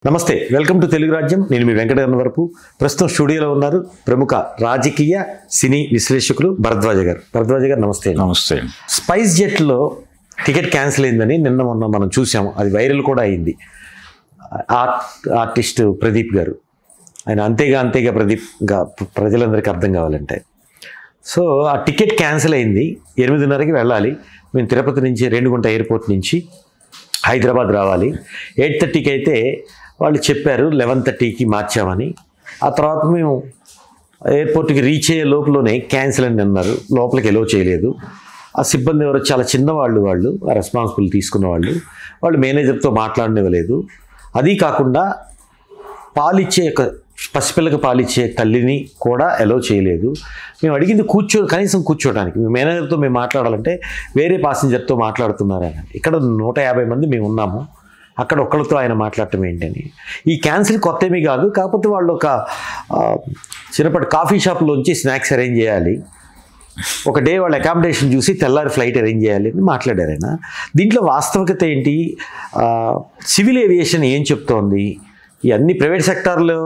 నమస్తే, welcome to Telugu రాజ్యం. నేను మీ వెంకటగన్నవరపు. ప్రస్తుతం స్టూడియోలో ఉన్నారు ప్రముఖ రాజకీయ సినీ విశ్లేషకులు భరద్వాజ గారు. భరద్వాజ గారు నమస్తే. నమస్తే. స్పైస్ జెట్లో టికెట్ క్యాన్సిల్ అయిందని మొన్న మనం చూసాము. అది వైరల్ కూడా అయింది. ఆర్టిస్ట్ ప్రదీప్ గారు, ఆయన అంతేగా ప్రదీప్ ప్రజలందరికీ అర్థం కావాలంటే. సో ఆ టికెట్ క్యాన్సిల్ అయింది. 8:30కి వెళ్ళాలి. మేము తిరుపతి నుంచి రేణిగుంట ఎయిర్పోర్ట్ నుంచి హైదరాబాద్ రావాలి. 8:30కి అయితే వాళ్ళు చెప్పారు 11:30కి మార్చామని. ఆ తర్వాత మేము ఎయిర్పోర్ట్కి రీచ్ అయ్యే లోపలనే క్యాన్సిల్ అని అన్నారు. లోపలికి ఎలో చేయలేదు. ఆ సిబ్బంది ఎవరో చాలా చిన్నవాళ్ళు, వాళ్ళు ఆ రెస్పాన్సిబుల్ తీసుకున్న వాళ్ళు మేనేజర్తో మాట్లాడనివ్వలేదు. అది కాకుండా పాలిచ్చే పసిపిల్లకి పాలిచ్చే తల్లిని కూడా ఎలో చేయలేదు. మేము అడిగింది కనీసం కూర్చోడానికి. మీ మేనేజర్తో మేము మాట్లాడాలంటే వేరే పాసింజర్తో మాట్లాడుతున్నారని. ఇక్కడ 150 మంది మేము ఉన్నాము. అక్కడ ఒక్కళ్ళతో ఆయన మాట్లాడటం ఏంటని. ఈ క్యాన్సిల్ కొత్త ఏమీ కాదు. కాకపోతే వాళ్ళు ఒక చిన్నప్పటి కాఫీ షాప్లోంచి స్నాక్స్ అరేంజ్ చేయాలి, ఒక డే వాళ్ళ అకామిడేషన్ చూసి తెల్లారి ఫ్లైట్ అరేంజ్ చేయాలి అని మాట్లాడారు ఆయన. దీంట్లో వాస్తవికత ఏంటి? సివిల్ ఏవియేషన్ ఏం చెప్తోంది? ఈ అన్ని ప్రైవేట్ సెక్టార్లో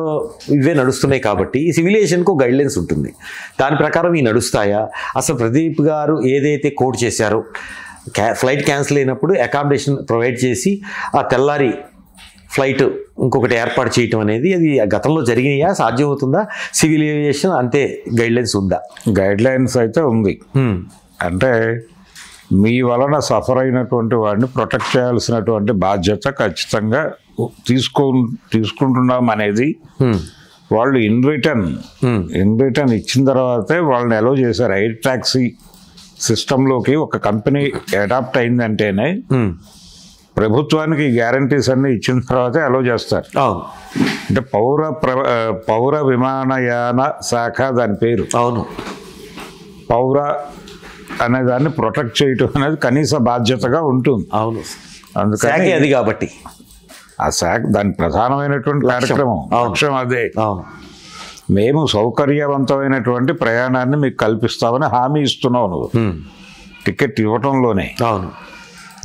ఇవే నడుస్తున్నాయి కాబట్టి ఈ సివిల్ ఏవియేషన్కు గైడ్లైన్స్ ఉంటుంది. దాని ప్రకారం ఈ నడుస్తాయా? అసలు ప్రదీప్ గారు ఏదైతే కోడ్ చేశారో, ఫ్లైట్ క్యాన్సిల్ అయినప్పుడు అకామిడేషన్ ప్రొవైడ్ చేసి ఆ తెల్లారి ఫ్లైట్ ఇంకొకటి ఏర్పాటు చేయటం అనేది అది గతంలో జరిగినాయా? సాధ్యమవుతుందా? సివిల్ ఏవియేషన్ అంతే గైడ్లైన్స్ ఉందా? గైడ్లైన్స్ అయితే ఉంది. అంటే మీ వలన సఫర్ అయినటువంటి వాడిని ప్రొటెక్ట్ చేయాల్సినటువంటి బాధ్యత ఖచ్చితంగా తీసుకుంటున్నాం అనేది వాళ్ళు ఇన్ రిటర్న్ ఇచ్చిన తర్వాతే వాళ్ళని అలో చేశారు. ఎయిర్ టాక్సీ సిస్టంలోకి ఒక కంపెనీ అడాప్ట్ అయిందంటేనే ప్రభుత్వానికి గ్యారంటీస్ అన్ని ఇచ్చిన తర్వాతే అలో చేస్తారు. అంటే పౌర విమానయాన శాఖ దాని పేరు. అవును. పౌర అనే దాన్ని ప్రొటెక్ట్ చేయటం అనేది కనీస బాధ్యతగా ఉంటుంది. అవును. అందుకని అది కాబట్టి ఆ శాఖ దాని ప్రధానమైనటువంటి కార్యక్రమం లక్ష్యం అదే. మేము సౌకర్యవంతమైనటువంటి ప్రయాణాన్ని మీకు కల్పిస్తామని హామీ ఇస్తున్నావు నువ్వు టికెట్ ఇవ్వటంలోనే. అవును.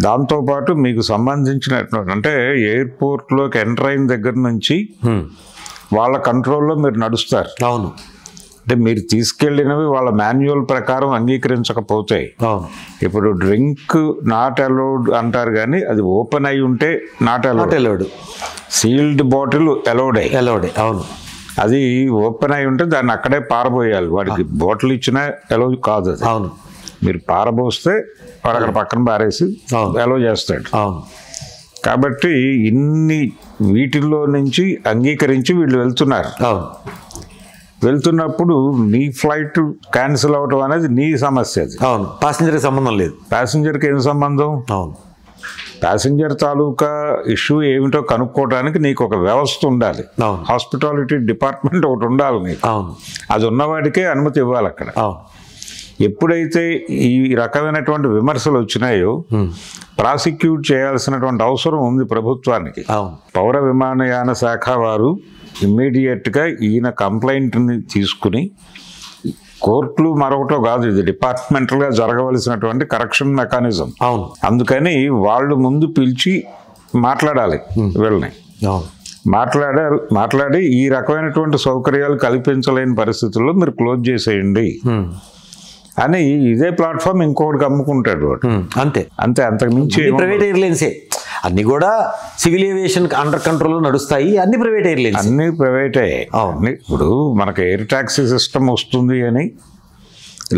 దాంతోపాటు మీకు సంబంధించినటువంటి అంటే ఎయిర్పోర్ట్లోకి ఎంటర్ అయిన దగ్గర నుంచి వాళ్ళ కంట్రోల్లో మీరు నడుస్తారు. అవును. అంటే మీరు తీసుకెళ్ళినవి వాళ్ళ మాన్యువల్ ప్రకారం అంగీకరించకపోతే, ఇప్పుడు డ్రింక్ నాట్ అలౌడ్ అంటారు కానీ అది ఓపెన్ అయి ఉంటే నాట్ అలౌడ్, సీల్డ్ బాటిల్ అలౌడే. అవును. అది ఓపెన్ అయి ఉంటే దాన్ని అక్కడే పారబోయాలి. వాడికి బాటిల్ ఇచ్చినా అలౌ కాదు అది. అవును. మీరు పారబోస్తే వాడు అక్కడ పక్కన పారేసి అలౌ చేస్తాడు. అవును. కాబట్టి ఇన్ని వీటిల్లో నుంచి అంగీకరించి వీళ్ళు వెళ్తున్నారు. వెళ్తున్నప్పుడు నీ ఫ్లైట్ క్యాన్సిల్ అవటం అనేది నీ సమస్య. అది అవును. ప్యాసింజర్కి సంబంధం లేదు. ప్యాసింజర్కి ఏం సంబంధం? అవును. ప్యాసింజర్ తాలూకా ఇష్యూ ఏమిటో కనుక్కోవడానికి నీకు ఒక వ్యవస్థ ఉండాలి. హాస్పిటాలిటీ డిపార్ట్మెంట్ ఒకటి ఉండాలి నీకు. అవును. అది ఉన్నవాడికే అనుమతి ఇవ్వాలి అక్కడ. ఎప్పుడైతే ఈ రకమైనటువంటి విమర్శలు వచ్చినాయో ప్రాసిక్యూట్ చేయాల్సినటువంటి అవసరం ఉంది ప్రభుత్వానికి. పౌర విమానయాన శాఖ వారు ఇమ్మీడియట్గా ఈయన కంప్లైంట్ని తీసుకుని, కోర్టులు మరొకటో కాదు, ఇది డిపార్ట్మెంటల్గా జరగవలసినటువంటి కరెక్షన్ మెకానిజం. అందుకని వాళ్ళు ముందు పిలిచి మాట్లాడాలి వీళ్ళని. మాట్లాడి ఈ రకమైనటువంటి సౌకర్యాలు కల్పించలేని పరిస్థితుల్లో మీరు క్లోజ్ చేసేయండి అని ఇదే ప్లాట్ఫామ్ ఇంకొకటికి అమ్ముకుంటాడు వాడు. అంతే. అంతకు మించి ప్రైవేట్ ఎయిర్లైన్సే అన్ని కూడా సివిల్ ఏవియేషన్ అండర్ కంట్రోల్లో నడుస్తాయి. అన్ని ప్రైవేట్ ఎయిర్లైన్స్, అన్ని ప్రైవేటే. ఇప్పుడు మనకు ఎయిర్ టాక్సీ సిస్టమ్ వస్తుంది అని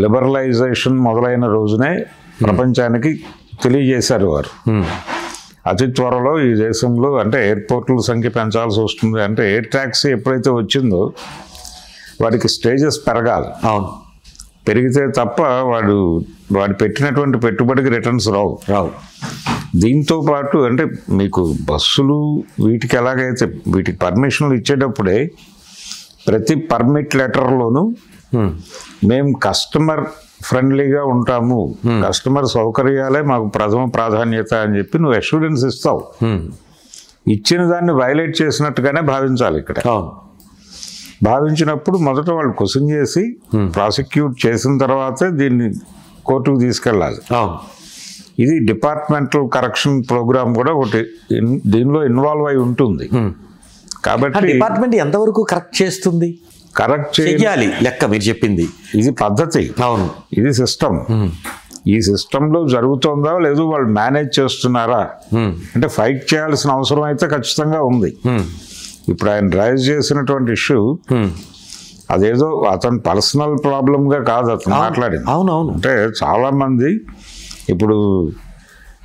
లిబరలైజేషన్ మొదలైన రోజునే ప్రపంచానికి తెలియజేశారు వారు. అతి త్వరలో ఈ దేశంలో అంటే ఎయిర్పోర్ట్ల సంఖ్య పెంచాల్సి వస్తుంది. అంటే ఎయిర్ టాక్సీ ఎప్పుడైతే వచ్చిందో వాడికి స్టేజెస్ పెరగాలి. అవును. పెరిగితే తప్ప వాడు పెట్టినటువంటి పెట్టుబడికి రిటర్న్స్ రావు. దీంతో పాటు అంటే మీకు బస్సులు వీటికి ఎలాగైతే వీటికి పర్మిషన్లు ఇచ్చేటప్పుడే ప్రతి పర్మిట్ లెటర్లోనూ మేము కస్టమర్ ఫ్రెండ్లీగా ఉంటాము, కస్టమర్ సౌకర్యాలే మాకు ప్రథమ ప్రాధాన్యత అని చెప్పి నువ్వు అష్యూరెన్స్ ఇస్తావు. ఇచ్చిన దాన్ని వైలేట్ చేసినట్టుగానే భావించాలి ఇక్కడ. భావించినప్పుడు మొదట వాళ్ళు క్వశ్చన్ చేసి ప్రాసిక్యూట్ చేసిన తర్వాతే దీన్ని కోర్టుకు తీసుకెళ్ళాలి. ఇది డిపార్ట్మెంటల్ కరెక్షన్ ప్రోగ్రామ్ కూడా ఒకటి దీనిలో ఇన్వాల్వ్ అయి ఉంటుంది. కాబట్టి డిపార్ట్మెంట్ ఎంతవరకు కరెక్ట్ చేస్తుంది? కరెక్ట్ చెయ్యాలి లెక్క మీరు చెప్పింది. ఇది పద్ధతి, అవును, ఇది సిస్టమ్. ఈ సిస్టంలో జరుగుతుందా లేదు వాళ్ళు మేనేజ్ చేస్తున్నారా అంటే ఫైట్ చేయాల్సిన అవసరం అయితే ఖచ్చితంగా ఉంది. ఇప్పుడు ఆయన రైజ్ చేసినటువంటి ఇష్యూ అదేదో అతను పర్సనల్ ప్రాబ్లంగా కాదు అతను మాట్లాడింది. అవునవును. అంటే చాలామంది ఇప్పుడు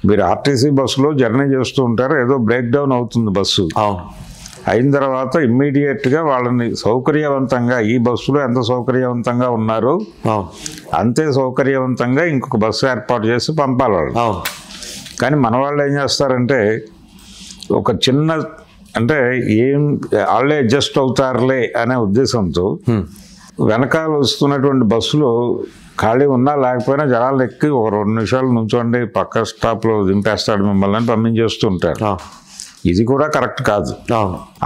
మీరు ఆర్టీసీ బస్సులో జర్నీ చేస్తూ ఉంటారు, ఏదో బ్రేక్ డౌన్ అవుతుంది బస్సు. అయిన తర్వాత ఇమ్మీడియట్గా వాళ్ళని సౌకర్యవంతంగా ఈ బస్సులో ఎంత సౌకర్యవంతంగా ఉన్నారో అంతే సౌకర్యవంతంగా ఇంకొక బస్సు ఏర్పాటు చేసి పంపాలి వాళ్ళు. కానీ మన వాళ్ళు ఏం చేస్తారంటే ఒక చిన్న అంటే ఏం వాళ్ళే అడ్జస్ట్ అవుతారులే అనే ఉద్దేశంతో వెనకాల వస్తున్నటువంటి బస్సులో ఖాళీ ఉన్నా లేకపోయినా జనాలు ఎక్కి ఒక 2 నిమిషాలు నుంచోండి పక్క స్టాప్లో దింపేస్తాడు మిమ్మల్ని అని పంపించేస్తూ ఉంటారు. ఇది కూడా కరెక్ట్ కాదు.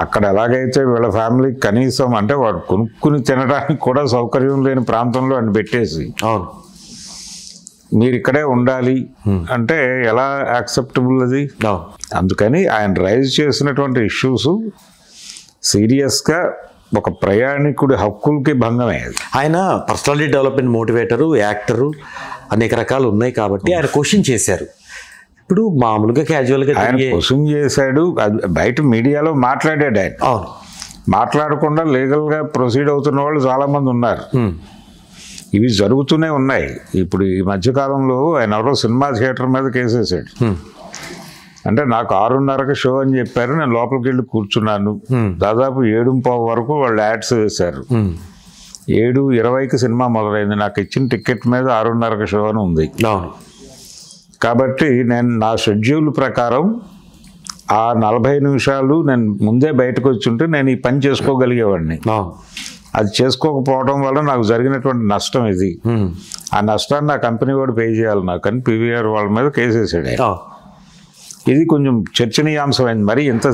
అక్కడ ఎలాగైతే వీళ్ళ ఫ్యామిలీ కనీసం అంటే వాడు కొనుక్కుని తినడానికి కూడా సౌకర్యం లేని ప్రాంతంలో అని పెట్టేసి మీరు ఇక్కడే ఉండాలి అంటే ఎలా యాక్సెప్టబుల్ అది? అందుకని ఆయన రైజ్ చేసినటువంటి ఇష్యూస్ సీరియస్గా ఒక ప్రయాణికుడి హక్కులకి భంగమే. ఆయన పర్సనాలిటీ డెవలప్మెంట్ మోటివేటరు, యాక్టరు, అనేక రకాలు ఉన్నాయి కాబట్టి ఆయన క్వశ్చన్ చేశారు. ఇప్పుడు మామూలుగా క్యాజువల్గా ఆయన క్వశ్చన్ చేశాడు, బయట మీడియాలో మాట్లాడాడు. ఆయన మాట్లాడకుండా లీగల్గా ప్రొసీడ్ అవుతున్న వాళ్ళు చాలామంది ఉన్నారు. ఇవి జరుగుతూనే ఉన్నాయి. ఇప్పుడు ఈ మధ్యకాలంలో ఆయన ఎవరో సినిమా థియేటర్ మీద కేసేసాడు. అంటే నాకు 6:30కి షో అని చెప్పారు, నేను లోపలికి వెళ్ళి కూర్చున్నాను. దాదాపు 7:15 వరకు వాళ్ళు యాడ్స్ వేశారు. 7:20కి సినిమా మొదలైంది. నాకు ఇచ్చిన టికెట్ మీద 6:30కి షో అని ఉంది. కాబట్టి నేను నా షెడ్యూల్ ప్రకారం ఆ 40 నిమిషాలు నేను ముందే బయటకు వచ్చి ఉంటే నేను ఈ పని చేసుకోగలిగేవాడిని. అది చేసుకోకపోవడం వల్ల నాకు జరిగినటువంటి నష్టం ఇది. ఆ నష్టాన్ని నా కంపెనీ కూడా పే చేయాలి నాకు అని పీవీఆర్ వాళ్ళ మీద కేసేసాడు. ఇది కొంచెం చర్చనీయాంశమైంది. మరి ఇంత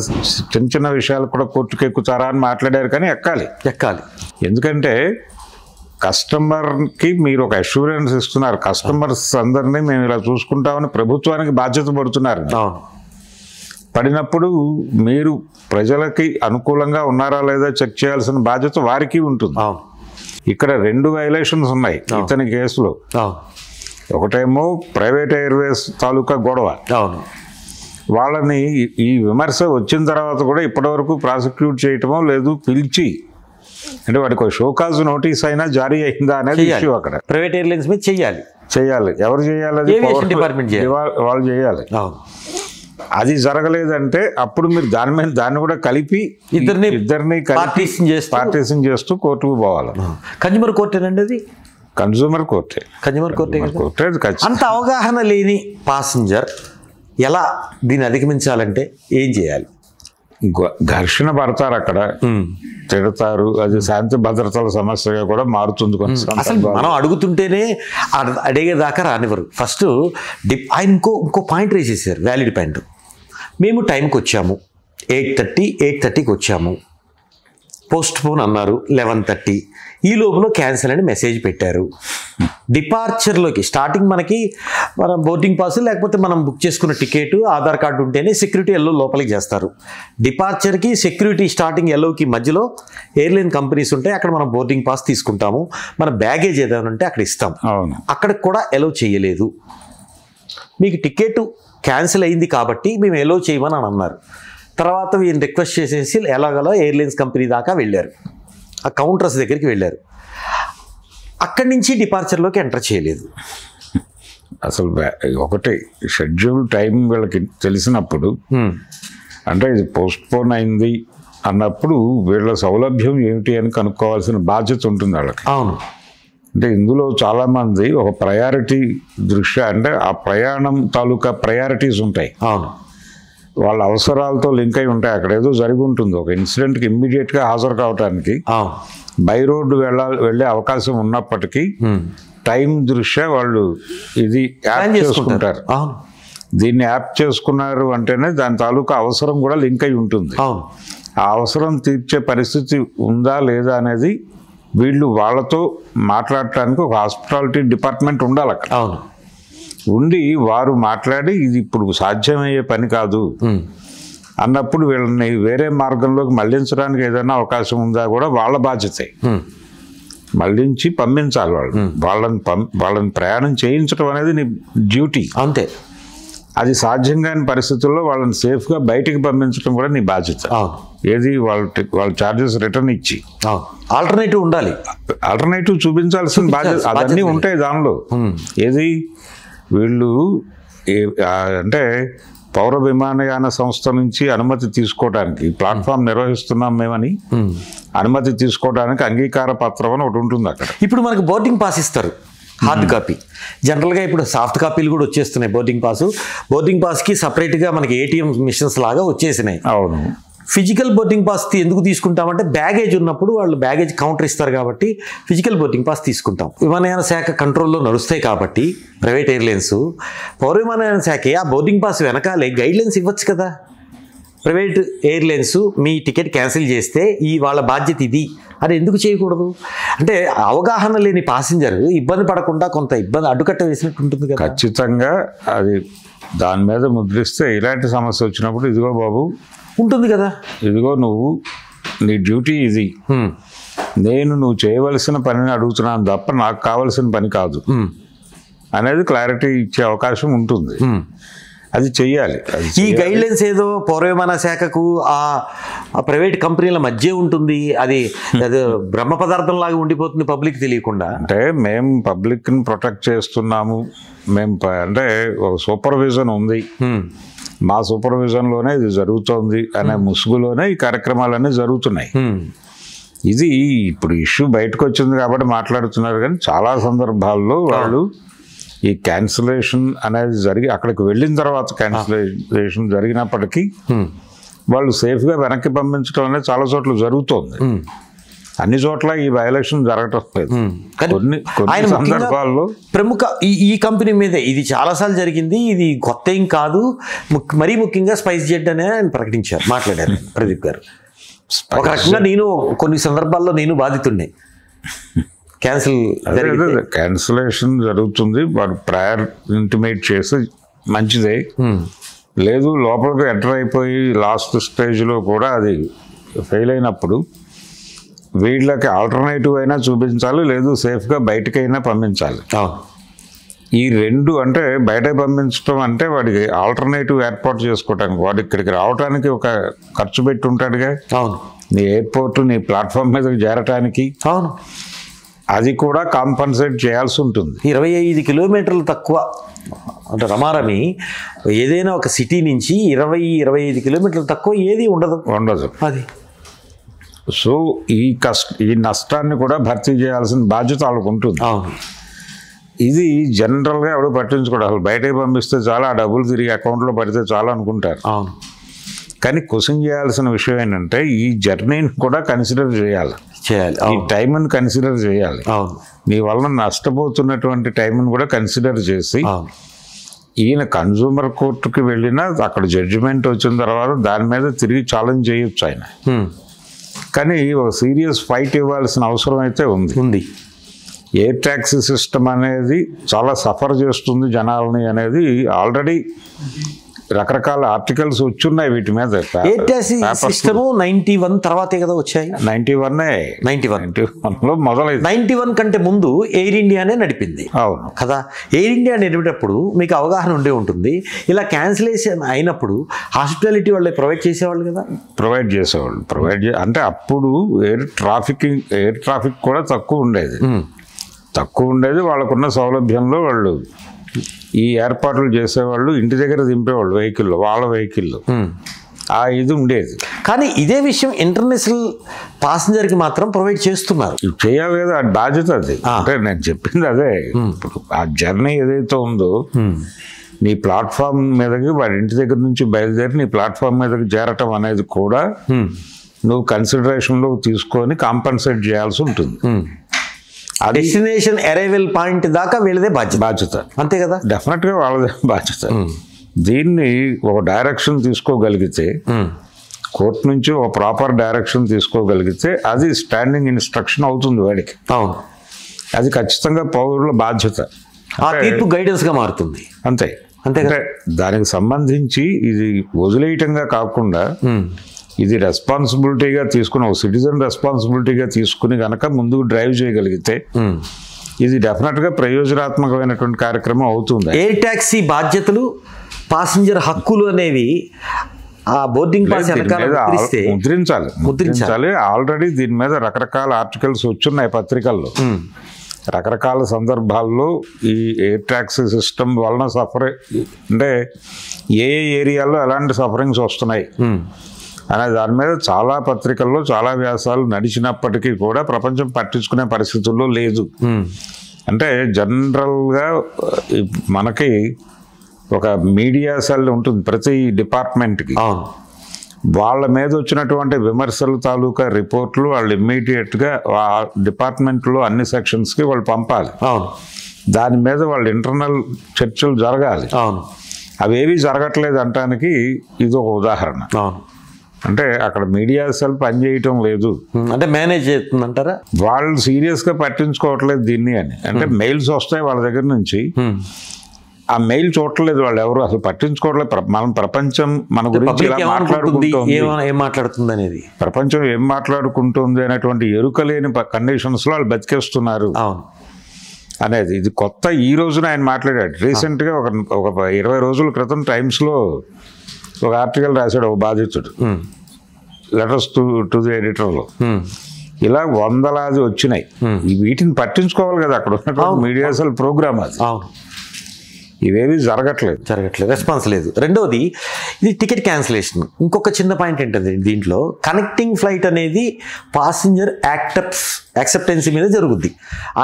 చిన్న చిన్న విషయాలు కూడా కోర్టుకు ఎక్కుతారా అని మాట్లాడారు. కానీ ఎక్కాలి. ఎందుకంటే కస్టమర్కి మీరు ఒక అష్యూరెన్స్ ఇస్తున్నారు. కస్టమర్స్ అందరినీ మేము ఇలా చూసుకుంటామని ప్రభుత్వానికి బాధ్యత పడుతున్నారు. పడినప్పుడు మీరు ప్రజలకి అనుకూలంగా ఉన్నారా లేదా చెక్ చేయాల్సిన బాధ్యత వారికి ఉంటుంది. ఇక్కడ 2 వైలేషన్స్ ఉన్నాయి ఇతని కేసులో. ఒకటేమో ప్రైవేట్ ఎయిర్వేస్ తాలూకా గొడవ. వాళ్ళని ఈ విమర్శ వచ్చిన తర్వాత కూడా ఇప్పటివరకు ప్రాసిక్యూట్ చేయటమో లేదు, పిలిచి అంటే వాడికి ఒక షోకాజ్ నోటీస్ అయినా జారీ అయిందా అనేది ఇష్యూ. అక్కడ ప్రైవేట్ ఎయిర్లైన్స్ మీద చేయాలి. ఎవరు చేయాలి? అది డిపార్ట్మెంట్ వాళ్ళు చేయాలి. అది జరగలేదంటే అప్పుడు మీరు దాన్ని కూడా కలిపి ఇద్దరిని పార్టీషన్ చేస్తూ కోర్టుకు పోవాలి. కన్జ్యూమర్ కోర్టేనండి అది. కన్జ్యూమర్ కోర్టే. అంత అవగాహన లేని పాసింజర్ ఎలా దీన్ని అధిగమించాలంటే ఏం చేయాలి? ఘర్షణ పడతారు, అక్కడ తిడతారు. అది శాంతి భద్రతల సమస్యగా కూడా మారుతుంది. అసలు మనం అడుగుతుంటేనే అడిగేదాకా రానివ్వరు. ఫస్ట్ ఆయన ఇంకో పాయింట్ రేస్ చేశారు, వ్యాలిడ్ పాయింట్. మేము టైంకి వచ్చాము, 8:30కి వచ్చాము, పోస్ట్ పోన్ అన్నారు 11:30. ఈ లోపల క్యాన్సిల్ అని మెసేజ్ పెట్టారు. డిపార్చర్లోకి స్టార్టింగ్ మనకి మన బోర్డింగ్ పాస్ లేకపోతే మనం బుక్ చేసుకున్న టికెట్, ఆధార్ కార్డు ఉంటేనే సెక్యూరిటీ ఎల్లో లోపలికి చేస్తారు. డిపార్చర్కి సెక్యూరిటీ స్టార్టింగ్ ఎల్లోకి మధ్యలో ఎయిర్లైన్ కంపెనీస్ ఉంటాయి. అక్కడ మనం బోర్డింగ్ పాస్ తీసుకుంటాము. మన బ్యాగేజ్ ఏదైనా ఉంటే అక్కడ ఇస్తాం. అక్కడికి కూడా ఎలో చేయలేదు. మీకు టికెట్ క్యాన్సిల్ అయింది కాబట్టి మేము ఎలో చేయమని అని అన్నారు. తర్వాత వీళ్ళని రిక్వెస్ట్ చేసేసి ఎలాగలో ఎయిర్లైన్స్ కంపెనీ దాకా వెళ్ళారు. ఆ కౌంటర్స్ దగ్గరికి వెళ్ళారు. అక్కడి నుంచి డిపార్చర్లోకి ఎంటర్ చేయలేదు. అసలు ఒకటి షెడ్యూల్ టైం వీళ్ళకి తెలిసినప్పుడు అంటే ఇది పోస్ట్ పోన్ అయింది అన్నప్పుడు వీళ్ళ సౌలభ్యం ఏమిటి అని కనుక్కోవాల్సిన బాధ్యత ఉంటుంది వాళ్ళకి. అవును. అంటే ఇందులో చాలామంది ఒక ప్రయారిటీ దృష్ట్యా అంటే ఆ ప్రయాణం తాలూకా ప్రయారిటీస్ ఉంటాయి. అవును. వాళ్ళ అవసరాలతో లింక్ అయి ఉంటాయి. అక్కడ ఏదో జరిగి ఉంటుంది, ఒక ఇన్సిడెంట్కి ఇమ్మీడియట్గా హాజరు కావడానికి బై రోడ్డు వెళ్ళే అవకాశం ఉన్నప్పటికీ టైం దృష్ట్యా వాళ్ళు ఇది యాప్ చేసుకుంటారు. దీన్ని యాప్ చేసుకున్నారు అంటేనే దాని తాలూకా అవసరం కూడా లింక్ అయి ఉంటుంది. ఆ అవసరం తీర్చే పరిస్థితి ఉందా లేదా అనేది వీళ్ళు వాళ్ళతో మాట్లాడటానికి ఒక హాస్పిటాలిటీ డిపార్ట్మెంట్ ఉండాలి అక్కడ. ఉండి వారు మాట్లాడి ఇది ఇప్పుడు సాధ్యమయ్యే పని కాదు, అన్నప్పుడు వీళ్ళని వేరే మార్గంలోకి మళ్లించడానికి ఏదైనా అవకాశం ఉందా కూడా వాళ్ళ బాధ్యతే. మళ్లించి పంపించాలి వాళ్ళని ప్రయాణం చేయించడం అనేది నీ డ్యూటీ. అంతే. అది సాధ్యం కాని పరిస్థితుల్లో వాళ్ళని సేఫ్గా బయటికి పంపించడం కూడా నీ బాధ్యత. ఏది వాళ్ళ ఛార్జెస్ రిటర్న్ ఇచ్చి ఆల్టర్నేటివ్ ఉండాలి, ఆల్టర్నేటివ్ చూపించాల్సిన బాధ్యత అవన్నీ ఉంటాయి దానిలో. ఏది వీళ్ళు అంటే పౌర విమానయాన సంస్థ నుంచి అనుమతి తీసుకోవడానికి ప్లాట్ఫామ్ నిర్వహిస్తున్నాం మేమని అనుమతి తీసుకోవడానికి అంగీకార పత్రం అని ఒకటి ఉంటుంది అక్కడ. ఇప్పుడు మనకు బోర్డింగ్ పాస్ ఇస్తారు, హార్డ్ కాపీ. జనరల్గా ఇప్పుడు సాఫ్ట్ కాపీలు కూడా వచ్చేస్తున్నాయి. బోర్డింగ్ పాస్కి సపరేట్గా మనకి ఏటీఎం మిషన్స్ లాగా వచ్చేసినాయి. అవును. ఫిజికల్ బోర్డింగ్ పాస్ ఎందుకు తీసుకుంటామంటే బ్యాగేజ్ ఉన్నప్పుడు వాళ్ళు బ్యాగేజ్ కౌంటర్ ఇస్తారు కాబట్టి ఫిజికల్ బోర్డింగ్ పాస్ తీసుకుంటాం. విమానయాన శాఖ కంట్రోల్లో నడుస్తాయి కాబట్టి ప్రైవేట్ ఎయిర్లైన్స్, పౌర విమానయాన శాఖ ఆ బోర్డింగ్ పాస్ వెనకాలే గైడ్లైన్స్ ఇవ్వచ్చు కదా. ప్రైవేట్ ఎయిర్లైన్స్ మీ టికెట్ క్యాన్సిల్ చేస్తే వాళ్ళ బాధ్యత ఇది అని ఎందుకు చేయకూడదు? అంటే అవగాహన లేని పాసింజర్ ఇబ్బంది పడకుండా కొంత ఇబ్బంది అడ్డుకట్ట వేసినట్టు ఉంటుంది కదా. ఖచ్చితంగా అది దాని మీద ముద్రిస్తే ఇలాంటి సమస్య వచ్చినప్పుడు ఇదిగో బాబు ఉంటుంది కదా, ఇదిగో నీ డ్యూటీ ఇది, నువ్వు చేయవలసిన పనిని అడుగుతున్నాను తప్ప నాకు కావలసిన పని కాదు అనేది క్లారిటీ ఇచ్చే అవకాశం ఉంటుంది. అది చెయ్యాలి. ఈ గైడ్లైన్స్ ఏదో పౌర విమాన శాఖకు ఆ ప్రైవేట్ కంపెనీల మధ్య ఉంటుంది, అది బ్రహ్మ పదార్థం లాగా ఉండిపోతుంది పబ్లిక్ తెలియకుండా. అంటే మేము పబ్లిక్ని ప్రొటెక్ట్ చేస్తున్నాము, మేము అంటే సూపర్విజన్ ఉంది, మా సూపర్విజన్లోనే ఇది జరుగుతోంది అనే ముసుగులోనే ఈ కార్యక్రమాలన్నీ జరుగుతున్నాయి. ఇది ఇప్పుడు ఇష్యూ బయటకు వచ్చింది కాబట్టి మాట్లాడుతున్నారు, కానీ చాలా సందర్భాల్లో వాళ్ళు ఈ క్యాన్సిలేషన్ అనేది అక్కడికి వెళ్ళిన తర్వాత క్యాన్సిలేషన్ జరిగినప్పటికీ వాళ్ళు సేఫ్గా వెనక్కి పంపించడం అనేది చాలా చోట్ల జరుగుతోంది. అన్ని చోట్ల ఈ వయలేషన్ జరగటం లేదు. కొన్ని సందర్భాల్లో ప్రముఖ ఈ కంపెనీ మీద ఇది చాలాసార్లు జరిగింది, ఇది కొత్త ఏం కాదు. మరీ ముఖ్యంగా స్పైస్ జెట్ అనే ఆయన ప్రకటించారు, మాట్లాడారు ప్రదీప్ గారు. ఒక రకంగా నేను కొన్ని సందర్భాల్లో నేను బాధితుండే. క్యాన్సిలేషన్ జరుగుతుంది, వాడు ప్రయర్ ఇంటిమేట్ చేసి మంచిదే. లేదు లోపలికి ఎంటర్ అయిపోయి లాస్ట్ స్టేజ్లో కూడా అది ఫెయిల్ అయినప్పుడు వీళ్ళకి ఆల్టర్నేటివ్ అయినా చూపించాలి, లేదు సేఫ్గా బయటకైనా పంపించాలి. ఈ రెండు అంటే బయట పంపించడం అంటే వాడికి ఆల్టర్నేటివ్ ఏర్పాటు చేసుకోవటానికి, వాడు ఇక్కడికి రావడానికి ఒక ఖర్చు పెట్టి ఉంటాడుగా. అవును. నీ ఎయిర్పోర్ట్ నీ ప్లాట్ఫామ్ మీదకి చేరటానికి అవును, అది కూడా కాంపన్సేట్ చేయాల్సి ఉంటుంది. 25 కిలోమీటర్లు తక్కువ అంటే రమారమి ఏదైనా ఒక సిటీ నుంచి 20-25 కిలోమీటర్లు తక్కువ ఏది ఉండదు. అది సో ఈ నష్టాన్ని కూడా భర్తీ చేయాల్సిన బాధ్యత వాళ్ళకు ఉంటుంది. ఇది జనరల్గా ఎవరు పట్టించుకోవడం, అసలు బయటకు పంపిస్తే చాలా డబ్బులు తిరిగి అకౌంట్లో పడితే చాలా అనుకుంటారు. కానీ క్వశ్చన్ చేయాల్సిన విషయం ఏంటంటే ఈ జర్నీని కూడా కన్సిడర్ చేయాలి, ఈ టైంని కన్సిడర్ చేయాలి. నీ వలన నష్టపోతున్నటువంటి టైంని కూడా కన్సిడర్ చేసి ఈయన కన్జ్యూమర్ కోర్టుకి వెళ్ళినా అక్కడ జడ్జిమెంట్ వచ్చిన తర్వాత దాని మీద తిరిగి ఛాలెంజ్ చేయొచ్చు ఆయన. కానీ ఒక సీరియస్ ఫైట్ ఇవ్వాల్సిన అవసరం అయితే ఉంది. ఎయిర్ ట్యాక్సీ సిస్టమ్ అనేది చాలా సఫర్ చేస్తుంది జనాలని అనేది ఆల్రెడీ రకరకాల ఆర్టికల్స్ వచ్చున్నాయి వీటి మీద. ఎయిర్ ట్యాక్సీ సిస్టమ్ 91 తర్వాతే కదా వచ్చాయి. 91లో మొదలైంది. 91 కంటే ముందు ఎయిర్ ఇండియానే నడిపింది. అవును కదా. ఎయిర్ ఇండియా నడిపేటప్పుడు మీకు అవగాహన ఉండే ఉంటుంది. ఇలా క్యాన్సిలేషన్ అయినప్పుడు హాస్పిటాలిటీ వాళ్ళు ప్రొవైడ్ చేసేవాళ్ళు కదా. ప్రొవైడ్ చేసేవాళ్ళు. అంటే అప్పుడు ఎయిర్ ట్రాఫిక్ కూడా తక్కువ ఉండేది. వాళ్ళకున్న సౌలభ్యంలో వాళ్ళు ఈ ఏర్పాట్లు చేసేవాళ్ళు, ఇంటి దగ్గర దింపేవాళ్ళు వాళ్ళ వెహికల్లో. ఆ ఇది ఉండేది. కానీ ఇదే విషయం ఇంటర్నేషనల్ ప్యాసింజర్కి మాత్రం ప్రొవైడ్ చేస్తున్నారు. చేయాలి కదా, అది బాధ్యత. అది అంటే నేను చెప్పింది అదే. ఇప్పుడు ఆ జర్నీ ఏదైతే ఉందో నీ ప్లాట్ఫామ్ మీదకి వాడి ఇంటి దగ్గర నుంచి బయలుదేరి నీ ప్లాట్ఫామ్ మీదకి చేరటం అనేది కూడా నువ్వు కన్సిడరేషన్లో తీసుకొని కాంపన్సేట్ చేయాల్సి ఉంటుంది. డెస్టినేషన్ అరైవల్ పాయింట్ దాకా వీళ్ళదే బాధ్యత. అంతే కదా. డెఫినెట్గా వాళ్ళదే బాధ్యత. దీన్ని ఒక డైరెక్షన్ తీసుకోగలిగితే, కోర్టు నుంచి ఒక ప్రాపర్ డైరెక్షన్ తీసుకోగలిగితే అది స్టాండింగ్ ఇన్స్ట్రక్షన్ అవుతుంది వాడికి. అది ఖచ్చితంగా పౌరుల బాధ్యత. ఆ తీర్పు గైడెన్స్గా మారుతుంది. అంతే. అంతే అంటే దానికి సంబంధించి ఇది వదిలేయటంగా కాకుండా ఇది రెస్పాన్సిబిలిటీగా తీసుకుని ఒక సిటిజన్ రెస్పాన్సిబిలిటీగా తీసుకుని కనుక ముందుకు డ్రైవ్ చేయగలిగితే ఇది డెఫినెట్గా ప్రయోజనాత్మకమైనటువంటి కార్యక్రమం అవుతుంది. ఎయిర్ ట్యాక్సీ బాధ్యతలు, పాసింజర్ హక్కులు అనేవి ఆ బోర్డింగ్ పాస్ ముద్రించాలి. ఆల్రెడీ దీని మీద రకరకాల ఆర్టికల్స్ వచ్చున్నాయి పత్రికల్లో. రకరకాల సందర్భాల్లో ఈ ఎయిర్ ట్యాక్సీ సిస్టమ్ వలన అంటే ఏ ఏరియాలో ఎలాంటి సఫరింగ్స్ వస్తున్నాయి అనే దాని మీద చాలా పత్రికల్లో చాలా వ్యాసాలు నడిచినప్పటికీ కూడా ప్రపంచం పట్టించుకునే పరిస్థితుల్లో లేదు. అంటే జనరల్గా మనకి ఒక మీడియా సెల్ ఉంటుంది ప్రతి డిపార్ట్మెంట్కి. వాళ్ళ మీద వచ్చినటువంటి విమర్శలు తాలూకా రిపోర్ట్లు వాళ్ళు ఇమ్మీడియట్గా ఆ డిపార్ట్మెంట్లో అన్ని సెక్షన్స్కి వాళ్ళు పంపాలి. దాని మీద వాళ్ళు ఇంటర్నల్ చర్చలు జరగాలి. అవేవి జరగట్లేదు అనటానికి ఇది ఒక ఉదాహరణ. అంటే అక్కడ మీడియా సెల్ పనిచేయటం లేదు, అంటే మేనేజ్ చేస్తుందంటారా, వాళ్ళు సీరియస్గా పట్టించుకోవట్లేదు దీన్ని అని. అంటే మెయిల్స్ వస్తాయి వాళ్ళ దగ్గర నుంచి, ఆ మెయిల్ చూడట్లేదు వాళ్ళు ఎవరు, అసలు పట్టించుకోవట్లేదు. మనం ప్రపంచం మన గురించి మాట్లాడుతుంది అనేది, ప్రపంచం ఏం మాట్లాడుకుంటుంది అనేటువంటి ఎరుకలేని కండిషన్స్లో వాళ్ళు బతికేస్తున్నారు అనేది. ఇది కొత్త ఈ రోజున ఆయన మాట్లాడాడు. రీసెంట్గా ఒక 20 రోజుల క్రితం టైమ్స్లో ఒక ఆర్టికల్ రాశాడు ఒక బాధితుడు, లెటర్స్ టు ది ఎడిటర్లో. ఇలా వందలాది వచ్చినాయి. వీటిని పట్టించుకోవాలి కదా అక్కడ ఉన్నటువంటి మీడియా సెల్ ప్రోగ్రామ్. అది ఇవేవి జరగట్లేదు, రెస్పాన్స్ లేదు. రెండోది ఇది టికెట్ క్యాన్సిలేషన్. ఇంకొక చిన్న పాయింట్ ఏంటంటే దీంట్లో కనెక్టింగ్ ఫ్లైట్ అనేది పాసింజర్ యాక్సెప్టెన్సీ మీద జరుగుద్ది.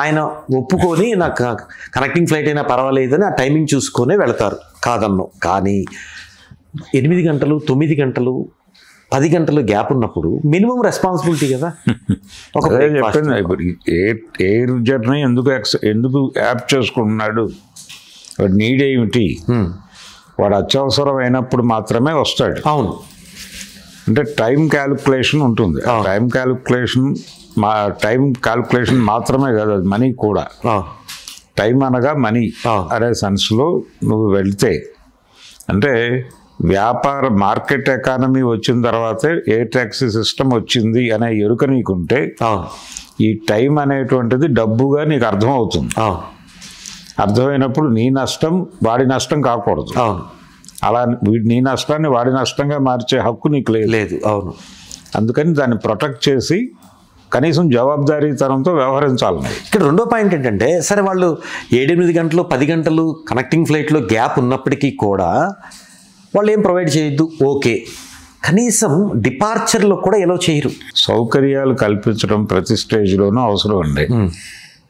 ఆయన ఒప్పుకొని నాకు కనెక్టింగ్ ఫ్లైట్ అయినా పర్వాలేదు అని ఆ టైమింగ్ చూసుకొనే వెళతారు, కాదన్ను. కానీ 8 గంటలు 9 గంటలు 10 గంటలు గ్యాప్ ఉన్నప్పుడు మినిమం రెస్పాన్సిబిలిటీ కదా. ఎయిర్ జర్నీ ఎందుకు యాప్ చేసుకుంటున్నాడు, వాడు నీడ్ ఏమిటి, వాడు అత్యవసరం అయినప్పుడు మాత్రమే వస్తాడు. అవును, అంటే టైం క్యాలిక్యులేషన్ ఉంటుంది. టైం క్యాలిక్యులేషన్ మాత్రమే కాదు, అది మనీ కూడా. టైం అనగా మనీ అనే సెన్స్లో నువ్వు వెళ్తే, అంటే వ్యాపార మార్కెట్ ఎకానమీ వచ్చిన తర్వాతే ఎయిర్ ట్యాక్సీ సిస్టమ్ వచ్చింది అనే ఎరుక నీకుంటే ఈ టైం అనేటువంటిది డబ్బుగా నీకు అర్థమవుతుంది. అర్థమైనప్పుడు నీ నష్టం వాడి నష్టం కాకూడదు. అలా నీ నష్టాన్ని వాడి నష్టంగా మార్చే హక్కు నీకు లేదు. అవును, అందుకని దాన్ని ప్రొటెక్ట్ చేసి కనీసం జవాబుదారీతనంతో వ్యవహరించాలి. ఇక్కడ రెండో పాయింట్ ఏంటంటే, సరే వాళ్ళు 7-8 గంటలు 10 గంటలు కనెక్టింగ్ ఫ్లైట్లో గ్యాప్ ఉన్నప్పటికీ కూడా వాళ్ళు ఏం ప్రొవైడ్ చేయొద్దు, ఓకే, కనీసం డిపార్చర్లో కూడా ఎలా చేయరు. సౌకర్యాలు కల్పించడం ప్రతి స్టేజ్లోనూ అవసరం అండి.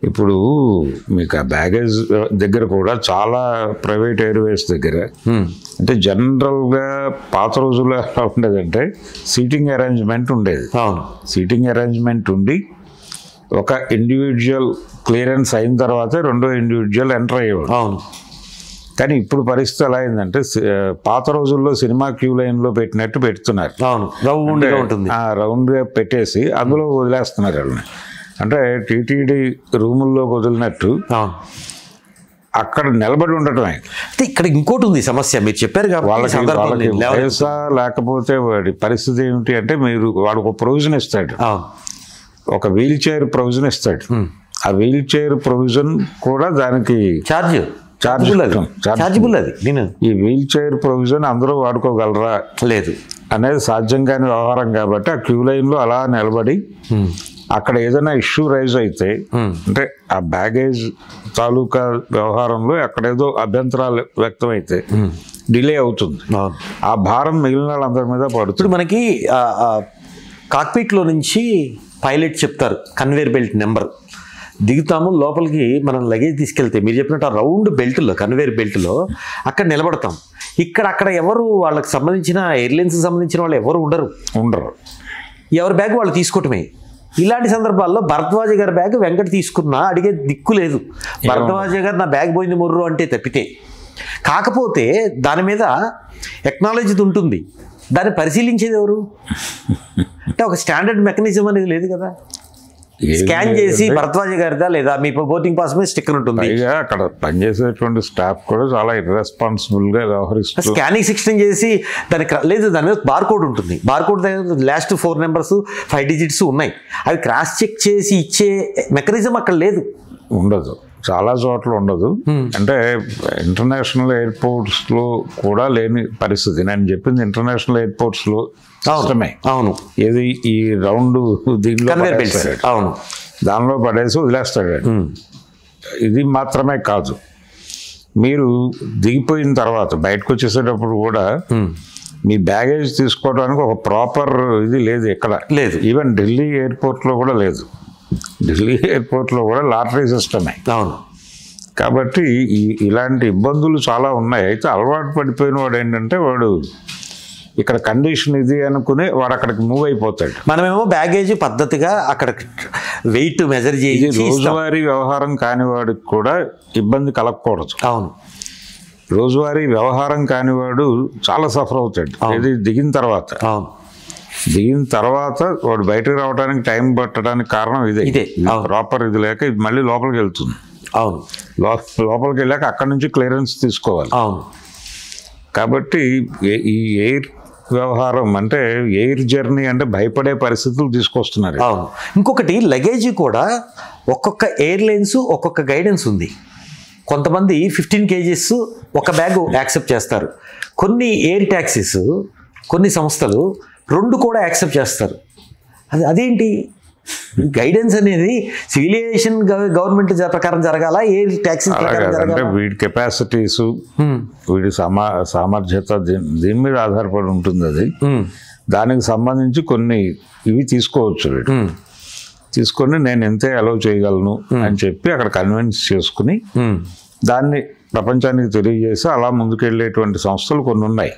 ఇప్పుడు మీకు ఆ బ్యాగేజ్ దగ్గర కూడా చాలా ప్రైవేట్ ఎయిర్వేస్ దగ్గర అంటే జనరల్గా పాత రోజుల్లో ఎలా ఉండేదంటే సీటింగ్ అరేంజ్మెంట్ ఉండేది. సీటింగ్ అరేంజ్మెంట్ ఉండి ఒక ఇండివిజువల్ క్లియరెన్స్ అయిన తర్వాతే రెండో ఇండివిజువల్ ఎంటర్ అయ్యేవాడు. కానీ ఇప్పుడు పరిస్థితి ఎలా అయిందంటే పాత రోజుల్లో సినిమా క్యూ లైన్లో పెట్టినట్టు పెడుతున్నారు. రౌండ్గా పెట్టేసి అందులో వదిలేస్తున్నారు వాళ్ళని. అంటే టీటీడీ రూముల్లోకి వదిలినట్టు అక్కడ నిలబడి ఉండటమే. అయితే ఇక్కడ ఇంకోటి ఉంది సమస్య, మీరు చెప్పారు వాళ్ళకి వయసా లేకపోతే వాడి పరిస్థితి ఏమిటి అంటే, వాడు ఒక ప్రొవిజన్ ఇస్తాడు, ఒక వీల్ చైర్ ప్రొవిజన్ ఇస్తాడు. ఆ వీల్ చైర్ ప్రొవిజన్ కూడా దానికి చార్జబుల్. అది ఈ వీల్ చైర్ ప్రొవిజన్ అందరూ వాడుకోగలరా లేదు అనేది సాధ్యం కాని వ్యవహారం. కాబట్టి ఆ క్యూ లైన్లో అలా నిలబడి అక్కడ ఏదైనా ఇష్యూ రైజ్ అయితే, అంటే ఆ బ్యాగేజ్ తాలూకా వ్యవహారంలో అక్కడేదో అభ్యంతరాలు వ్యక్తమైతే డిలే అవుతుంది. ఆ భారం మిగిలిన వాళ్ళందరి మీద పడుతుంది. ఇప్పుడు మనకి కాక్పిట్లో నుంచి పైలట్ చెప్తారు కన్వేర్ బెల్ట్ నెంబర్, దిగుతాము, లోపలికి మనం లగేజ్ తీసుకెళ్తే మీరు చెప్పినట్టు ఆ రౌండ్ బెల్ట్లో కన్వేర్ బెల్ట్లో అక్కడ నిలబడతాం. అక్కడ ఎవరు వాళ్ళకి సంబంధించిన ఎయిర్లైన్స్కి సంబంధించిన వాళ్ళు ఎవరు ఉండరు. ఎవరి బ్యాగ్ వాళ్ళు తీసుకోవటమే. ఇలాంటి సందర్భాల్లో భరద్వాజ గారి బ్యాగ్ వెంకట తీసుకున్నా అడిగే దిక్కు లేదు. భరద్వాజ గారు నా బ్యాగ్ పోయింది ముర్రు అంటే తప్పితే. కాకపోతే దాని మీద ఎక్నాలజీ ఉంటుంది, దాన్ని పరిశీలించేది ఎవరు అంటే ఒక స్టాండర్డ్ మెకానిజం అనేది లేదు కదా. స్కాన్ చేసి భరద్వాజ గారిదా లేదా మీ బోర్డింగ్ పాస్ మీద స్టిక్కర్ ఉంటుంది. పైగా అక్కడ పనిచేసేటువంటి స్టాఫ్ కూడా చాలా ఇర్రెస్పాన్సిబుల్ గా వ్యవహరిస్తారు. స్కానింగ్ సిస్టమ్ చేసి లేదు దాని మీద బార్ కోడ్ ఉంటుంది. బార్ కోడ్ దగ్గర లాస్ట్ 4 నెంబర్స్ 5 డిజిట్స్ ఉన్నాయి. అవి క్రాస్ చెక్ చేసి ఇచ్చే మెకానిజం అక్కడ లేదు, ఉండదు, చాలా చోట్ల ఉండదు. అంటే ఇంటర్నేషనల్ ఎయిర్పోర్ట్స్ లో కూడా లేని పరిస్థితి. నేను చెప్పింది ఇంటర్నేషనల్ ఎయిర్పోర్ట్స్ లో సిస్టమే. అవును, ఏది ఈ రౌండ్ దీనిలో అవును, దానిలో పడేసి వదిలేస్తాడు. ఇది మాత్రమే కాదు, మీరు దిగిపోయిన తర్వాత బయటకు వచ్చేసేటప్పుడు కూడా మీ బ్యాగేజ్ తీసుకోవడానికి ఒక ప్రాపర్ ఇది లేదు, ఎక్కడ లేదు. ఈవెన్ ఢిల్లీ ఎయిర్పోర్ట్లో కూడా లేదు. ఢిల్లీ ఎయిర్పోర్ట్లో కూడా లాటరీ సిస్టమే. అవును, కాబట్టి ఇలాంటి ఇబ్బందులు చాలా ఉన్నాయి. అయితే అలవాటు పడిపోయిన వాడు ఏంటంటే వాడు ఇక్కడ కండిషన్ ఇది అనుకుని వాడు అక్కడికి మూవ్ అయిపోతాడు. మనమేమో బ్యాగేజ్ పద్ధతిగా అక్కడ వెయిట్ మెజర్ చేసి రోజువారీ వ్యవహారం కానివాడికి కూడా ఇబ్బంది కలగకూడదు. అవును, రోజువారీ వ్యవహారం కానివాడు చాలా సఫర్ అవుతాడు. ఇది దిగిన తర్వాత. అవును, దిగిన తర్వాత వాడు బయటకు రావడానికి టైం పట్టడానికి కారణం ఇదే. ప్రాపర్ ఇది లేక ఇది మళ్ళీ లోపలికి వెళ్తుంది. అవును, లోపలికి వెళ్ళాక అక్కడ నుంచి క్లియరెన్స్ తీసుకోవాలి. అవును. కాబట్టి ఈ ఎయిర్ వ్యవహారం అంటే ఎయిర్ జర్నీ అంటే భయపడే పరిస్థితులు తీసుకొస్తున్నారు. అవును. ఇంకొకటి లగేజ్ కూడా ఒక్కొక్క ఎయిర్లైన్స్ ఒక్కొక్క గైడెన్స్ ఉంది. కొంతమంది 15 kgs ఒక బ్యాగ్ యాక్సెప్ట్ చేస్తారు. కొన్ని ఎయిర్ ట్యాక్సీస్ కొన్ని సంస్థలు 2 కూడా యాక్సెప్ట్ చేస్తారు. అదేంటి గైడెన్స్ అనేది? సివిల్ ఏవియేషన్ గవర్నమెంట్ ప్రకారం జరగాల, ఎయిర్ ట్యాక్సీ అంటే వీడి కెపాసిటీస్, వీడి సామర్థ్యత దీని మీద ఆధారపడి ఉంటుంది. అది దానికి సంబంధించి కొన్ని ఇవి తీసుకోవచ్చు. వీడు తీసుకొని నేను ఎంతే అలౌ చేయగలను అని చెప్పి అక్కడ కన్విన్స్ చేసుకుని దాన్ని ప్రపంచానికి తెలియజేసి అలా ముందుకెళ్ళేటువంటి సంస్థలు కొన్ని ఉన్నాయి.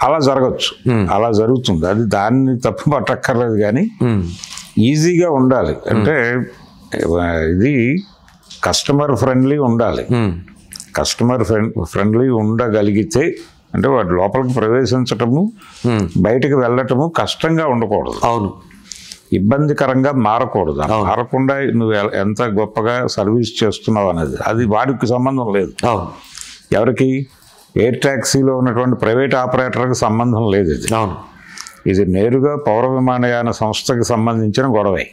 అలా జరగచ్చు, అలా జరుగుతుంది. అది దాన్ని తప్పు పట్టక్కర్లేదు, కానీ ఈజీగా ఉండాలి. అంటే ఇది కస్టమర్ ఫ్రెండ్లీ ఉండాలి. కస్టమర్ ఫ్రెండ్లీ ఉండగలిగితే అంటే వాటి లోపలికి ప్రవేశించటము బయటకు వెళ్ళటము కష్టంగా ఉండకూడదు. అవును, ఇబ్బందికరంగా మారకూడదు. మారకుండా నువ్వు ఎంత గొప్పగా సర్వీస్ చేస్తున్నావు అనేది అది వాడికి సంబంధం లేదు. ఎవరికి? ఎయిర్ ట్యాక్సీలో ఉన్నటువంటి ప్రైవేట్ ఆపరేటర్కి సంబంధం లేదు. ఇది ఇది నేరుగా పౌర విమానయాన సంస్థకి సంబంధించిన గొడవే.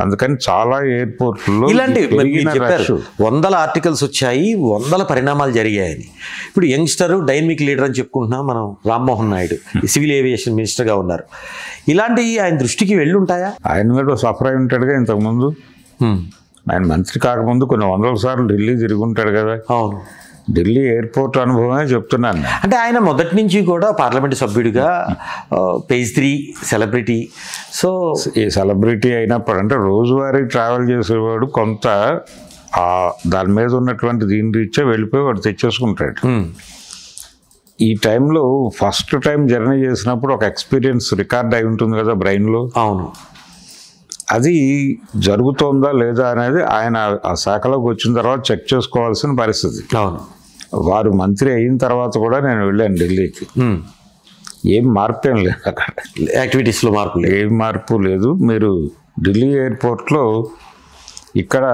అందుకని చాలా ఎయిర్పోర్ట్లో ఇలాంటి వందల ఆర్టికల్స్ వచ్చాయి, వందల పరిణామాలు జరిగాయని. ఇప్పుడు యంగ్స్టర్ డైనమిక్ లీడర్ అని చెప్పుకుంటున్నాం మనం. రామ్మోహన్ నాయుడు సివిల్ ఏవియేషన్ మినిస్టర్గా ఉన్నారు. ఇలాంటివి ఆయన దృష్టికి వెళ్ళి ఉంటాయా? ఆయన కూడా సఫర్ అయి ఉంటాడుగా ఇంతకుముందు. ఆయన మంత్రి కాకముందు కొన్ని వందల సార్లు ఢిల్లీ తిరిగి ఉంటాడు కదా. అవును, ఢిల్లీ ఎయిర్పోర్ట్ అనుభవమే చెప్తున్నాను. అంటే ఆయన మొదటి నుంచి కూడా పార్లమెంటు సభ్యుడిగా పేజ్ 3 సెలబ్రిటీ. సో ఈ సెలబ్రిటీ అయినప్పుడు అంటే రోజువారీ ట్రావెల్ చేసేవాడు కొంత దాని మీద ఉన్నటువంటి దీని రీత్యా వెళ్ళిపోయి వాడు తెచ్చేసుకుంటాడు. ఈ టైంలో ఫస్ట్ టైం జర్నీ చేసినప్పుడు ఒక ఎక్స్పీరియన్స్ రికార్డ్ అయి ఉంటుంది కదా బ్రెయిన్లో. అవును, అది జరుగుతోందా లేదా అనేది ఆయన ఆ శాఖలోకి వచ్చిన తర్వాత చెక్ చేసుకోవాల్సిన పరిస్థితి. అవును, వారు మంత్రి అయిన తర్వాత కూడా నేను వెళ్ళాను ఢిల్లీకి. ఏం మార్పు ఏం లేదు అక్కడ, యాక్టివిటీస్లో మార్పు లేదు, ఏం మార్పు లేదు. మీరు ఢిల్లీ ఎయిర్పోర్ట్లో ఇక్కడ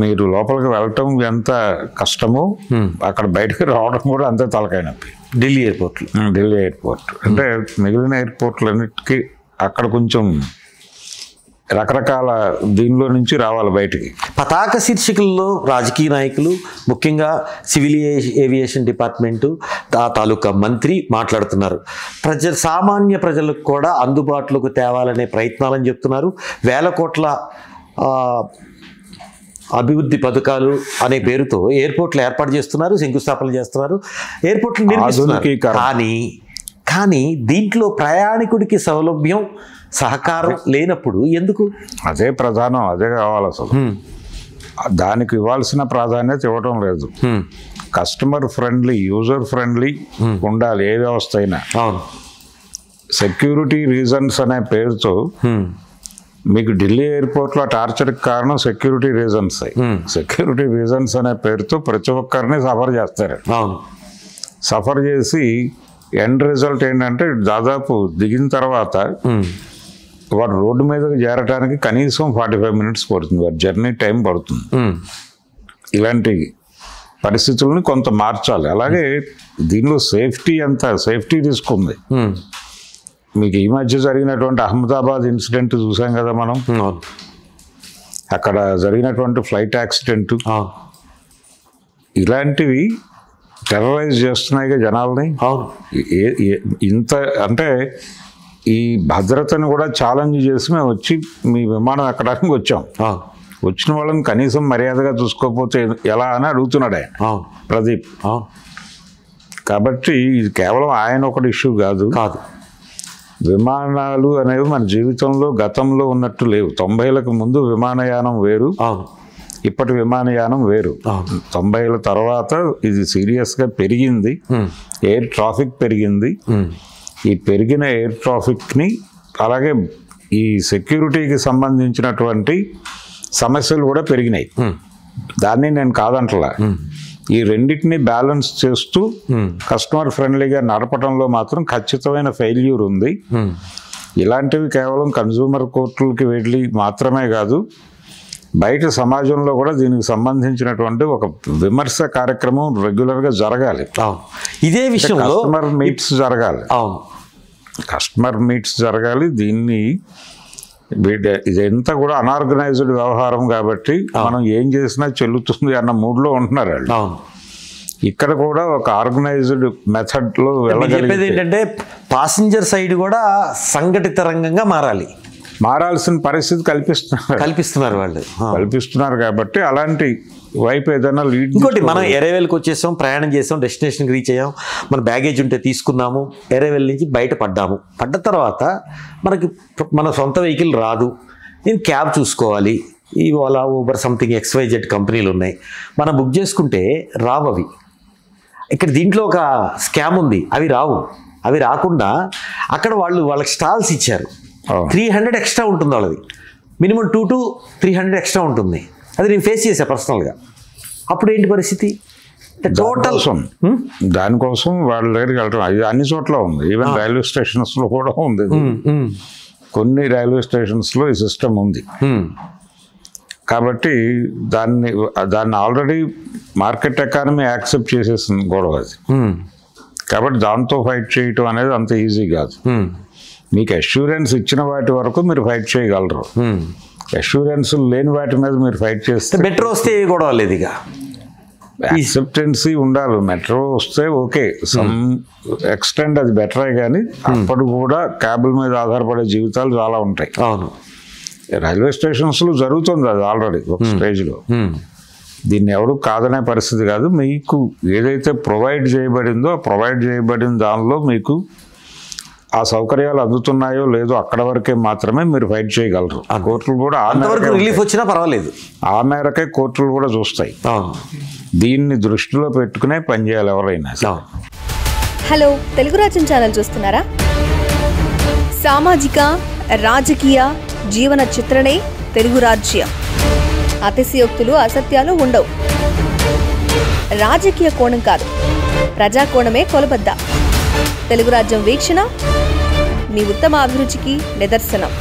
మీరు లోపలికి వెళ్ళటం ఎంత కష్టమో అక్కడ బయటకు రావడం కూడా అంతే తలకాయ నొప్పి. ఢిల్లీ ఎయిర్పోర్ట్ అంటే మిగిలిన ఎయిర్పోర్ట్లన్నిటికీ అక్కడ కొంచెం రకరకాల దీనిలో నుంచి రావాలి బయటికి. పతాక శీర్షికల్లో రాజకీయ నాయకులు, ముఖ్యంగా సివిల్ ఏవియేషన్ డిపార్ట్మెంటు తాలూకా మంత్రి మాట్లాడుతున్నారు. సామాన్య ప్రజలకు కూడా అందుబాటులోకి తేవాలనే ప్రయత్నాలని చెప్తున్నారు. 1000 కోట్ల అభివృద్ధి పథకాలు అనే పేరుతో ఎయిర్పోర్ట్లు ఏర్పాటు చేస్తున్నారు, శంకుస్థాపనలు చేస్తున్నారు, ఎయిర్పోర్ట్లు నిర్మిస్తున్నారు. కానీ దీంట్లో ప్రయాణికుడికి సౌలభ్యం, సహకారం లేనప్పుడు ఎందుకు? అదే ప్రధానం, అదే కావాలి అసలు. దానికి ఇవ్వాల్సిన ప్రాధాన్యత ఇవ్వడం లేదు. కస్టమర్ ఫ్రెండ్లీ, యూజర్ ఫ్రెండ్లీ ఉండాలి ఏ వ్యవస్థ అయినా. సెక్యూరిటీ రీజన్స్ అనే పేరుతో మీకు ఢిల్లీ ఎయిర్పోర్ట్లో టార్చర్కి కారణం సెక్యూరిటీ రీజన్స్. సెక్యూరిటీ రీజన్స్ అనే పేరుతో ప్రతి ఒక్కరిని సఫర్ చేస్తారు. సఫర్ చేసి ఎండ్ రిజల్ట్ ఏంటంటే దాదాపు దిగిన తర్వాత వాడు రోడ్డు మీదకి చేరటానికి కనీసం 45 minutes పడుతుంది, వాడి జర్నీ టైం పడుతుంది. ఇలాంటి పరిస్థితులను కొంత మార్చాలి. అలాగే దీనిలో సేఫ్టీ రిస్క్ ఉంది. మీకు ఈ మధ్య జరిగినటువంటి అహ్మదాబాద్ ఇన్సిడెంట్ చూసాం కదా మనం. అక్కడ జరిగినటువంటి ఫ్లైట్ యాక్సిడెంట్, ఇలాంటివి టెర్రరైజ్ చేస్తున్నాయిగా జనాల్ని. ఇంత అంటే ఈ భద్రతను కూడా ఛాలెంజ్ చేసి మేము వచ్చి మీ విమానం ఎక్కడానికి వచ్చాం, వచ్చిన వాళ్ళని కనీసం మర్యాదగా చూసుకోకపోతే ఎలా అని అడుగుతున్నాడు ఆయన ప్రదీప్. కాబట్టి ఇది కేవలం ఆయన ఒకటి ఇష్యూ కాదు. విమానాలు అనేవి మన జీవితంలో గతంలో ఉన్నట్టు లేవు. 90లకు ముందు విమానయానం వేరు, ఇప్పటి విమానయానం వేరు. 90ల తర్వాత ఇది సీరియస్గా పెరిగింది, ఎయిర్ ట్రాఫిక్ పెరిగింది. ఈ పెరిగిన ఎయిర్ ట్రాఫిక్ని అలాగే ఈ సెక్యూరిటీకి సంబంధించినటువంటి సమస్యలు కూడా పెరిగినాయి. దాన్ని నేను కాదంటలా. ఈ రెండింటిని బ్యాలెన్స్ చేస్తూ కస్టమర్ ఫ్రెండ్లీగా నడపడంలో మాత్రం ఖచ్చితమైన ఫెయిల్యూర్ ఉంది. ఇలాంటివి కేవలం కన్జ్యూమర్ కోర్టులకి వెళ్ళి మాత్రమే కాదు, బయట సమాజంలో కూడా దీనికి సంబంధించినటువంటి ఒక విమర్శ కార్యక్రమం రెగ్యులర్గా జరగాలి. ఇదే విషయంలో కస్టమర్ మీట్స్ జరగాలి. కస్టమర్ మీట్స్ జరగాలి. దీన్ని ఇదంతా కూడా అనార్గనైజ్డ్ వ్యవహారం కాబట్టి మనం ఏం చేసినా చెల్లుతుంది అన్న మూడ్లో ఉంటున్నారు వాళ్ళు. ఇక్కడ కూడా ఒక ఆర్గనైజ్డ్ మెథడ్లో వెళ్ళగలిగేది ఏంటంటే పాసింజర్ సైడ్ కూడా సంఘటిత రంగంగా మారాల్సిన పరిస్థితి కల్పిస్తున్నారు వాళ్ళు కల్పిస్తున్నారు. కాబట్టి అలాంటి వైపు ఏదైనా లీడ్. ఇంకోటి, మనం ఎరేవెల్కి వచ్చేసాం, ప్రయాణం చేసాం, డెస్టినేషన్కి రీచ్ అయ్యాం, మన బ్యాగేజ్ ఉంటే తీసుకున్నాము, ఎరేవెల్ నుంచి పడ్డ తర్వాత మనకి మన సొంత వెహికల్ రాదు, నేను క్యాబ్ చూసుకోవాలి. ఈ ఓలా, ఊబర్, సంథింగ్ XYZ కంపెనీలు ఉన్నాయి, మనం బుక్ చేసుకుంటే రావు అవి. ఇక్కడ దీంట్లో ఒక స్కామ్ ఉంది, అవి రాకుండా అక్కడ వాళ్ళకి స్టాల్స్ ఇచ్చారు. 300 ఎక్స్ట్రా ఉంటుంది వాళ్ళది, మినిమం 2 to 300 ఎక్స్ట్రా ఉంటుంది. అది నేను ఫేస్ చేసా పర్సనల్గా. అప్పుడు ఏంటి పరిస్థితి? టోటల్ దానికోసం వాళ్ళ దగ్గరికి వెళ్ళడం అది అన్ని చోట్ల ఉంది. ఈవెన్ రైల్వే స్టేషన్స్లో కూడా ఉంది. కొన్ని రైల్వే స్టేషన్స్లో ఈ సిస్టమ్ ఉంది. కాబట్టి దాన్ని ఆల్రెడీ మార్కెట్ ఎకానమీ యాక్సెప్ట్ చేసేసింది గొడవ అది. కాబట్టి దాంతో ఫైట్ చేయటం అనేది అంత ఈజీ కాదు. మీకు అష్యూరెన్స్ ఇచ్చిన వాటి వరకు మీరు ఫైట్ చేయగలరు. అష్యూరెన్స్ లేని వాటి మీద మీరు ఫైట్ చేస్తే, మెట్రో వస్తే గొడవ లేదు, ఇక యాక్సెప్టెన్సీ ఉండాలి. మెట్రో వస్తే ఓకే, సమ్ ఎక్స్టెండ్ అది బెటరే, కానీ అప్పుడు కూడా క్యాబుల మీద ఆధారపడే జీవితాలు చాలా ఉంటాయి. రైల్వే స్టేషన్స్లో జరుగుతుంది అది ఆల్రెడీ ఒక స్టేజ్లో. దీన్ని ఎవరు కాదనే పరిస్థితి కాదు. మీకు ఏదైతే ప్రొవైడ్ చేయబడిందో ఆ ప్రొవైడ్ చేయబడిన దానిలో మీకు ఆ సౌకర్యాలు అందుతున్నాయో లేదో అక్కడ వరకే మాత్రమే మీరు ఫైట్ చేయగలరు. ఆ కోర్టులు కూడా రిలీఫ్ వచ్చినా పర్వాలేదు, ఆ మేరకే కోర్టులు కూడా చూస్తాయి. దీన్ని దృష్టిలో పెట్టుకునే పనిచేయాలి ఎవరైనా. హలో, తెలుగు రాజ్యం ఛానల్ చూస్తున్నారా? సామాజిక, రాజకీయ, జీవన చిత్రణే తెలుగు రాజ్యం. అతిశయోక్తులు, అసత్యాలు ఉండవు. రాజకీయ కోణం కాదు, ప్రజా కోణమే కొలబద్ద. తెలుగు రాజ్యం వీక్షణ మీ ఉత్తమ అభిరుచికి నిదర్శనం.